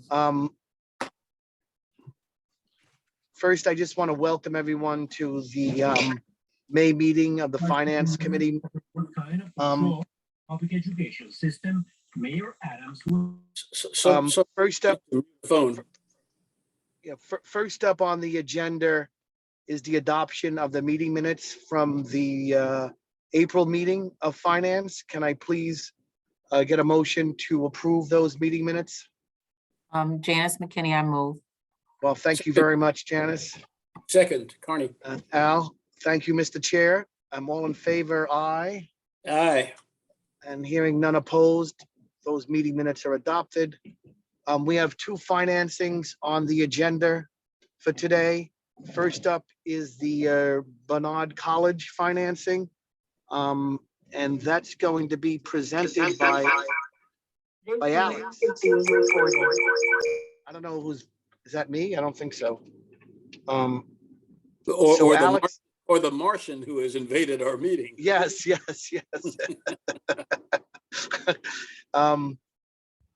Um, First, I just want to welcome everyone to the May meeting of the Finance Committee. What kind of control public education system Mayor Adams will? First up, phone. first up on the agenda is the adoption of the meeting minutes from the April meeting of Finance. Can I please get a motion to approve those meeting minutes? Janice McKinney, I move. Well, thank you very much, Janice. Second, Carney. Al, thank you, Mr. Chair. I'm all in favor, aye. Aye. And hearing none opposed, those meeting minutes are adopted. We have two financings on the agenda for today. First up is the Barnard College financing. And that's going to be presented by Alex. I don't know who's, is that me? I don't think so. So Alex, or the Martian who has invaded our meeting. Yes.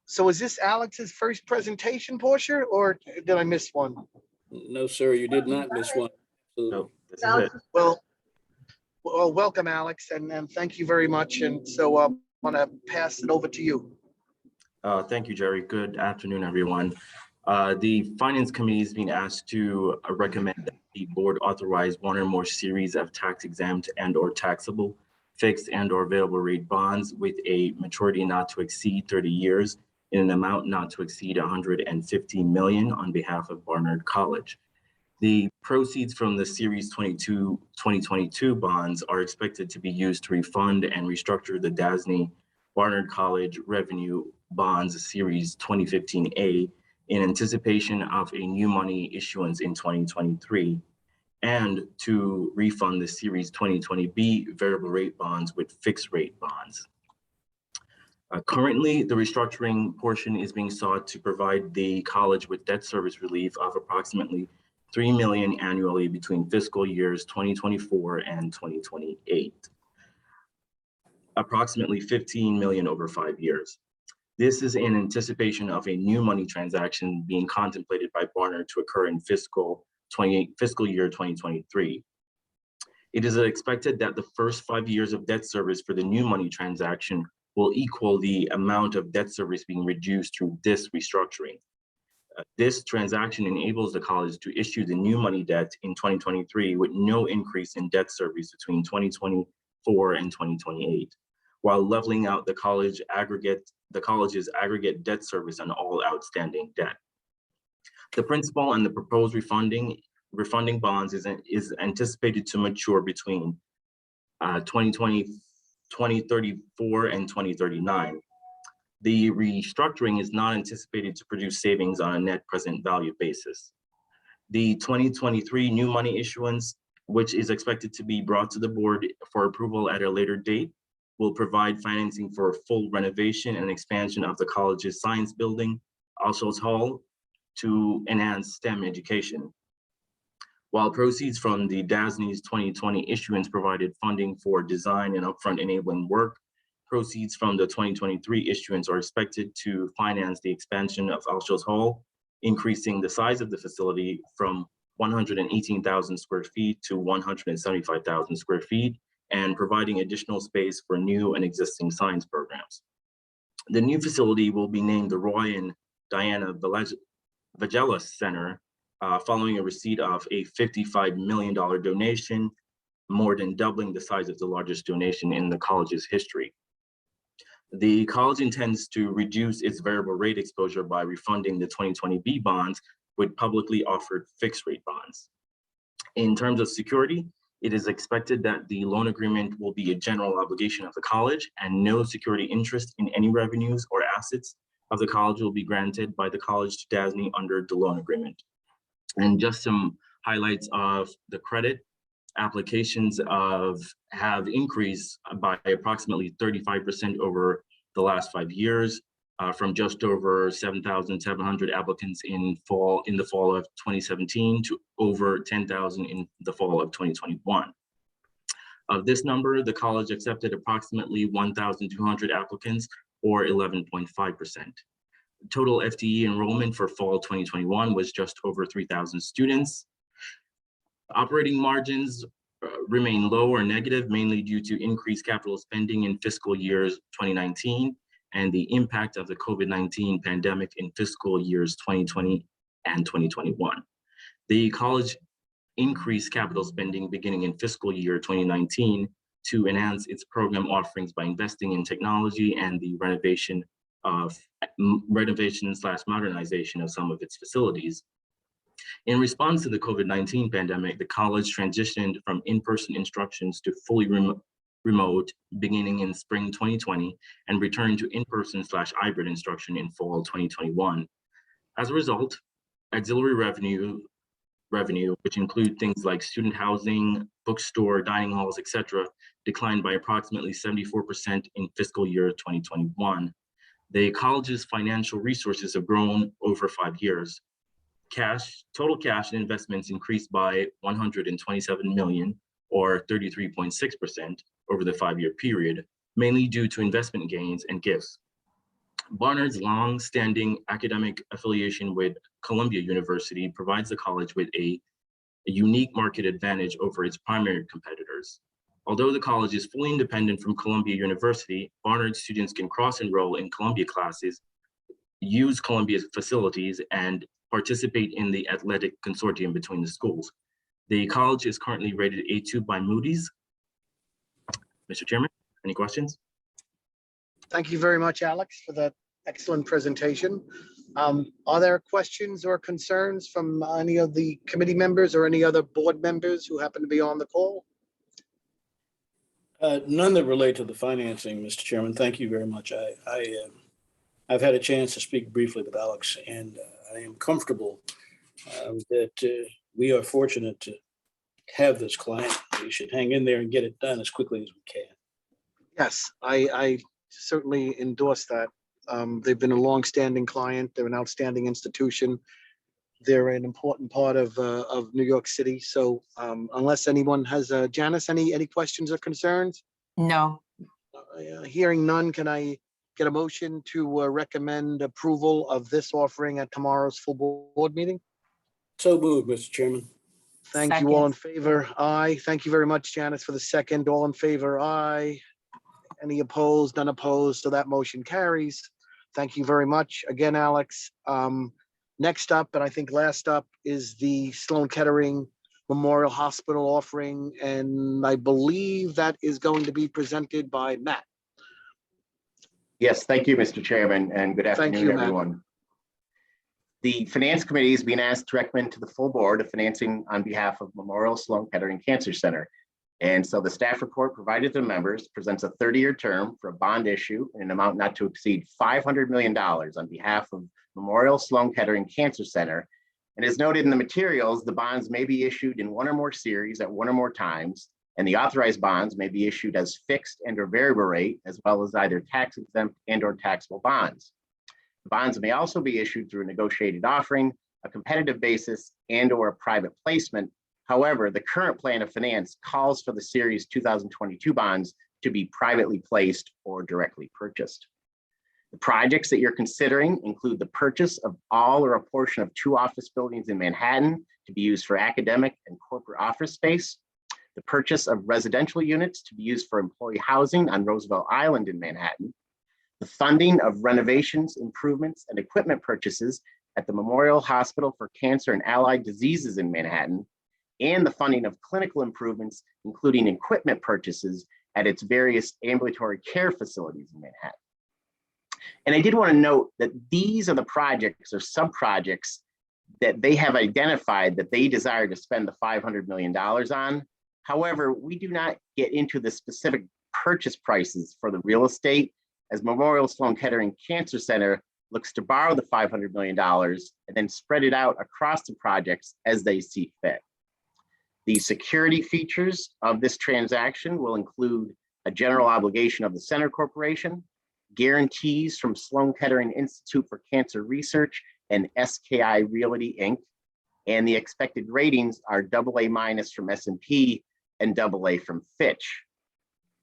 So is this Alex's first presentation, Portia, or did I miss one? No, sir, you did not miss one. No, this is it. Well, welcome, Alex, and thank you very much. And so I want to pass it over to you. Thank you, Jerry. Good afternoon, everyone. The Finance Committee is being asked to recommend that the board authorize one or more series of tax-exempt and/or taxable, fixed and/or variable rate bonds with a maturity not to exceed 30 years in an amount not to exceed $150 million on behalf of Barnard College. The proceeds from the Series 2022 bonds are expected to be used to refund and restructure the DASNY Barnard College Revenue Bonds Series 2015A in anticipation of a new money issuance in 2023, and to refund the Series 2020B variable rate bonds with fixed rate bonds. Currently, the restructuring portion is being sought to provide the college with debt service relief of approximately $3 million annually between fiscal years 2024 and 2028, approximately $15 million over 5 years. This is in anticipation of a new money transaction being contemplated by Barnard to occur in fiscal year 2023. It is expected that the first 5 years of debt service for the new money transaction will equal the amount of debt service being reduced through this restructuring. This transaction enables the college to issue the new money debt in 2023 with no increase in debt service between 2024 and 2028, while leveling out the college's aggregate debt service on all outstanding debt. The principal and the proposed refunding bonds is anticipated to mature between 2034 and 2039. The restructuring is not anticipated to produce savings on a net present value basis. The 2023 new money issuance, which is expected to be brought to the board for approval at a later date, will provide financing for full renovation and expansion of the college's science building, Alshos Hall, to enhance STEM education. While proceeds from the DASNY's 2020 issuance provided funding for design and upfront enabling work, proceeds from the 2023 issuance are expected to finance the expansion of Alshos Hall, increasing the size of the facility from 118,000 square feet to 175,000 square feet, and providing additional space for new and existing science programs. The new facility will be named the Roy and Diana Vagelos Center, following a receipt of a $55 million donation, more than doubling the size of the largest donation in the college's history. The college intends to reduce its variable rate exposure by refunding the 2020B bonds with publicly offered fixed rate bonds. In terms of security, it is expected that the loan agreement will be a general obligation of the college, and no security interest in any revenues or assets of the college will be granted by the college to DASNY under the loan agreement. And just some highlights of the credit. Applications have increased by approximately 35% over the last 5 years, from just over 7,700 applicants in the fall of 2017 to over 10,000 in the fall of 2021. Of this number, the college accepted approximately 1,200 applicants, or 11.5%. Total FTE enrollment for fall 2021 was just over 3,000 students. Operating margins remain low or negative, mainly due to increased capital spending in fiscal years 2019 and the impact of the COVID-19 pandemic in fiscal years 2020 and 2021. The college increased capital spending beginning in fiscal year 2019 to enhance its program offerings by investing in technology and the renovation / modernization of some of its facilities. In response to the COVID-19 pandemic, the college transitioned from in-person instructions to fully remote beginning in spring 2020 and returned to in-person / hybrid instruction in fall 2021. As a result, auxiliary revenue, which include things like student housing, bookstore, dining halls, etc., declined by approximately 74% in fiscal year 2021. The college's financial resources have grown over 5 years. Total cash and investments increased by 127 million, or 33.6% over the 5-year period, mainly due to investment gains and gifts. Barnard's long-standing academic affiliation with Columbia University provides the college with a unique market advantage over its primary competitors. Although the college is fully independent from Columbia University, Barnard students can cross-enroll in Columbia classes, use Columbia's facilities, and participate in the athletic consortium between the schools. The college is currently rated A2 by Moody's. Mr. Chairman, any questions? Thank you very much, Alex, for that excellent presentation. Are there questions or concerns from any of the committee members or any other board members who happen to be on the call? None that relate to the financing, Mr. Chairman. Thank you very much. I've had a chance to speak briefly with Alex, and I am comfortable that we are fortunate to have this client. We should hang in there and get it done as quickly as we can. Yes, I certainly endorse that. They've been a long-standing client. They're an outstanding institution. They're an important part of New York City. So unless anyone has, Janice, any questions or concerns? No. Hearing none, can I get a motion to recommend approval of this offering at tomorrow's full board meeting? So moved, Mr. Chairman. Thank you. All in favor? Aye. Thank you very much, Janice, for the second. All in favor? Aye. Any opposed? None opposed. So that motion carries. Thank you very much. Again, Alex. Next up, and I think last up, is the Sloan Kettering Memorial Hospital offering. And I believe that is going to be presented by Matt. Yes, thank you, Mr. Chairman, and good afternoon, everyone. The Finance Committee is being asked to recommend to the full board of financing on behalf of Memorial Sloan Kettering Cancer Center. And so the staff report provided to members presents a 30-year term for a bond issue in an amount not to exceed $500 million on behalf of Memorial Sloan Kettering Cancer Center. And as noted in the materials, the bonds may be issued in one or more series at one or more times, and the authorized bonds may be issued as fixed and or variable rate, as well as either tax exempt and or taxable bonds. The bonds may also be issued through a negotiated offering, a competitive basis, and or a private placement. However, the current plan of finance calls for the series 2022 bonds to be privately placed or directly purchased. The projects that you're considering include the purchase of all or a portion of 2 office buildings in Manhattan to be used for academic and corporate office space, the purchase of residential units to be used for employee housing on Roosevelt Island in Manhattan, the funding of renovations, improvements, and equipment purchases at the Memorial Hospital for Cancer and Allied Diseases in Manhattan, and the funding of clinical improvements, including equipment purchases at its various ambulatory care facilities in Manhattan. And I did want to note that these are the projects or sub-projects that they have identified that they desire to spend the $500 million on. However, we do not get into the specific purchase prices for the real estate, as Memorial Sloan Kettering Cancer Center looks to borrow the $500 million and then spread it out across the projects as they see fit. The security features of this transaction will include a general obligation of the Center Corporation, guarantees from Sloan Kettering Institute for Cancer Research and SKI Realty Inc., and the expected ratings are AA- from S&P and AA from Fitch.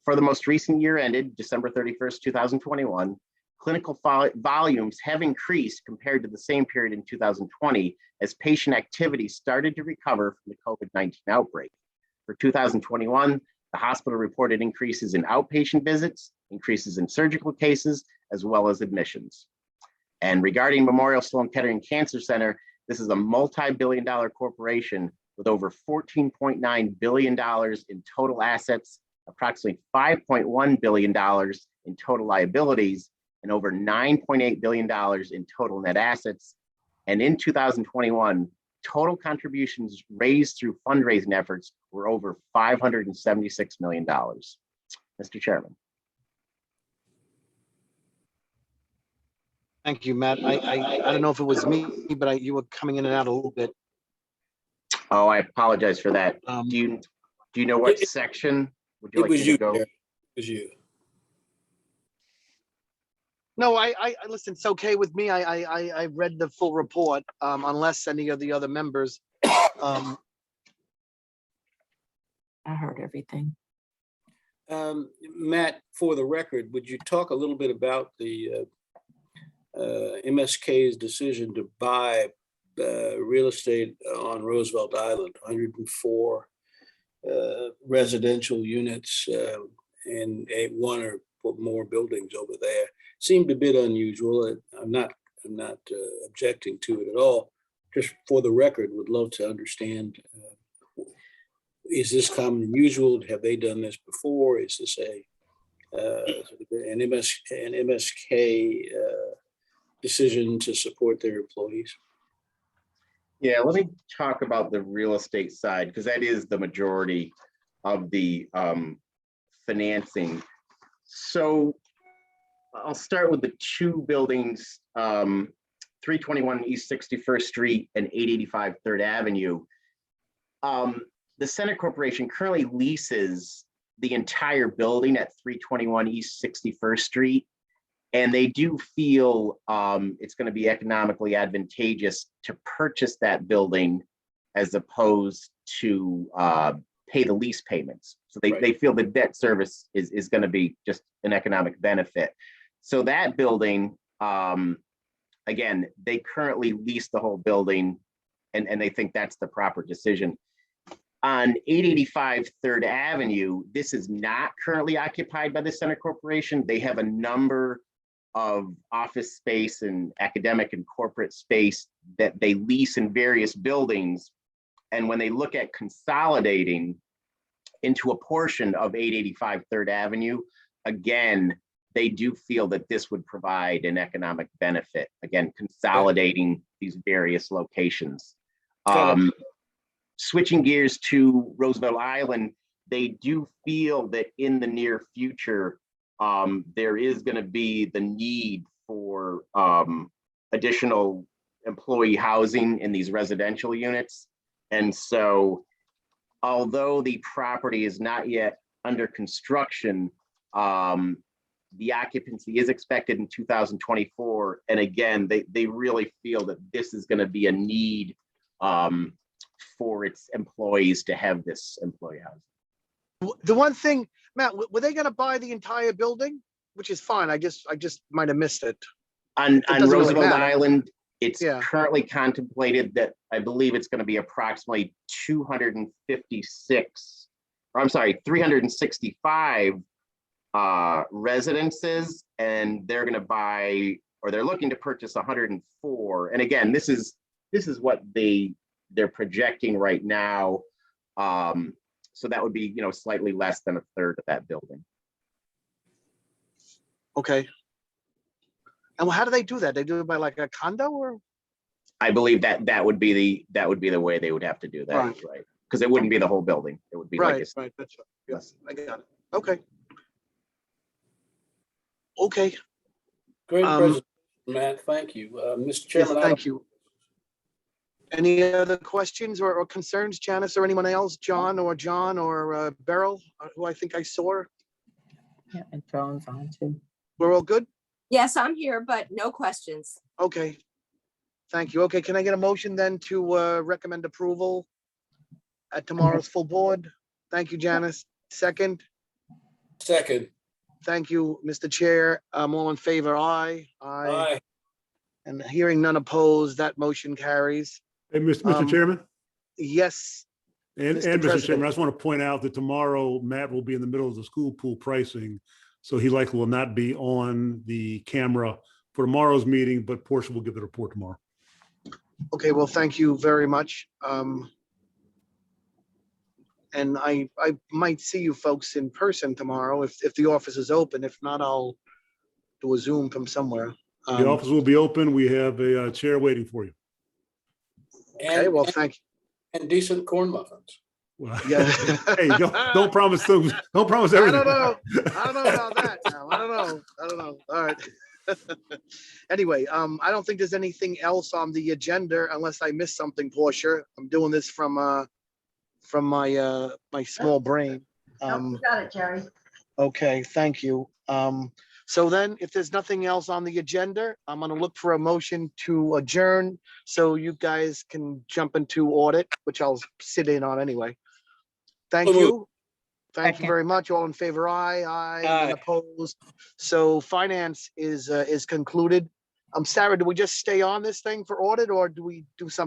For the most recent year ended December 31st, 2021, clinical volumes have increased compared to the same period in 2020 as patient activity started to recover from the COVID-19 outbreak. For 2021, the hospital reported increases in outpatient visits, increases in surgical cases, as well as admissions. And regarding Memorial Sloan Kettering Cancer Center, this is a multi-billion-dollar corporation with over $14.9 billion in total assets, approximately $5.1 billion in total liabilities, and over $9.8 billion in total net assets. And in 2021, total contributions raised through fundraising efforts were over $576 million. Mr. Chairman. Thank you, Matt. I don't know if it was me, but you were coming in and out a little bit. Oh, I apologize for that. Do you know what It- section would you It like was me to you, go? Chair. It was you. No, I listen, it's okay with me. I read the full report, unless any of the other members. I heard everything. Matt, for the record, would you talk a little bit about the MSK's decision to buy real estate on Roosevelt Island, 104 residential units and one or more buildings over there? Seemed a bit unusual. I'm not objecting to it at all. Just for the record, would love to understand, is this common and usual? Have they done this before? Is this an MSK decision to support their employees? Yeah, let me talk about the real estate side, because that is the majority of the financing. So I'll start with the two buildings, 321 East 61st Street and 885 3rd Avenue. The Senate Corporation currently leases the entire building at 321 East 61st Street. And they do feel it's going to be economically advantageous to purchase that building as opposed to pay the lease payments. So they feel the debt service is going to be just an economic benefit. So that building, again, they currently lease the whole building and they think that's the proper decision. On 885 3rd Avenue, this is not currently occupied by the Senate Corporation. They have a number of office space and academic and corporate space that they lease in various buildings. And when they look at consolidating into a portion of 885 3rd Avenue, again, they do feel that this would provide an economic benefit, again, consolidating these various locations. Switching gears to Roosevelt Island, they do feel that in the near future, there is going to be the need for additional employee housing in these residential units. And so, although the property is not yet under construction, the occupancy is expected in 2024. And again, they really feel that this is going to be a need for its employees to have this employee housing. The one thing, Matt, were they going to buy the entire building? Which is fine. I just might have missed it. On doesn't really Roosevelt matter. Island, it's Yeah. currently contemplated that I believe it's going to be approximately 365 residences, and they're going to buy, or they're looking to purchase 104. And again, this is what they're projecting right now. So that would be, slightly less than a third of that building. Okay. And how do they do that? They do it by like a condo, or? I believe that would be the way they would have to do that, right? Because it wouldn't be the whole building. It would be Right, like right. That's right. Yes, I got it. Okay. Okay. Great Um, presentation, Matt. Thank you. Mr. Yes, Chairman, thank you. Any other questions or concerns, Janice, or anyone else? John or Beryl, who I think I saw? Yeah, and Joan's on too. We're all good? Yes, I'm here, but no questions. Okay. Thank you. Okay, can I get a motion then to recommend approval at tomorrow's full board? Thank you, Janice. Second, Second. Thank you, Mr. Chair. All in favor, aye. Aye. And hearing none opposed, that motion carries. Hey, Mr. Um, Chairman, Yes, and Mr. Mr. President. Chairman, I just want to point out that tomorrow Matt will be in the middle of the school pool pricing. So he likely will not be on the camera for tomorrow's meeting, but Portia will give the report tomorrow. okay, well, thank you very much. And I might see you folks in person tomorrow if the office is open. If not, I'll do a Zoom from somewhere. The office will be open. We have a chair waiting for you. Okay, well, thank And decent corn muffins. Well, you. Yeah. hey, don't promise things. Don't promise I everything. don't know. I don't know about that now. I don't know. All right. Anyway, I don't think there's anything else on the agenda unless I missed something, Portia. I'm doing this from my my small brain. You got it, Jerry. Okay, thank you. So then if there's nothing else on the agenda, I'm gonna look for a motion to adjourn so you guys can jump into audit, which I'll sit in on anyway. Thank So moved. you. Thank you Second. very much. All in favor, aye, aye, Aye. and opposed. So finance is concluded. Sarah, do we just stay on this thing for audit or do we do something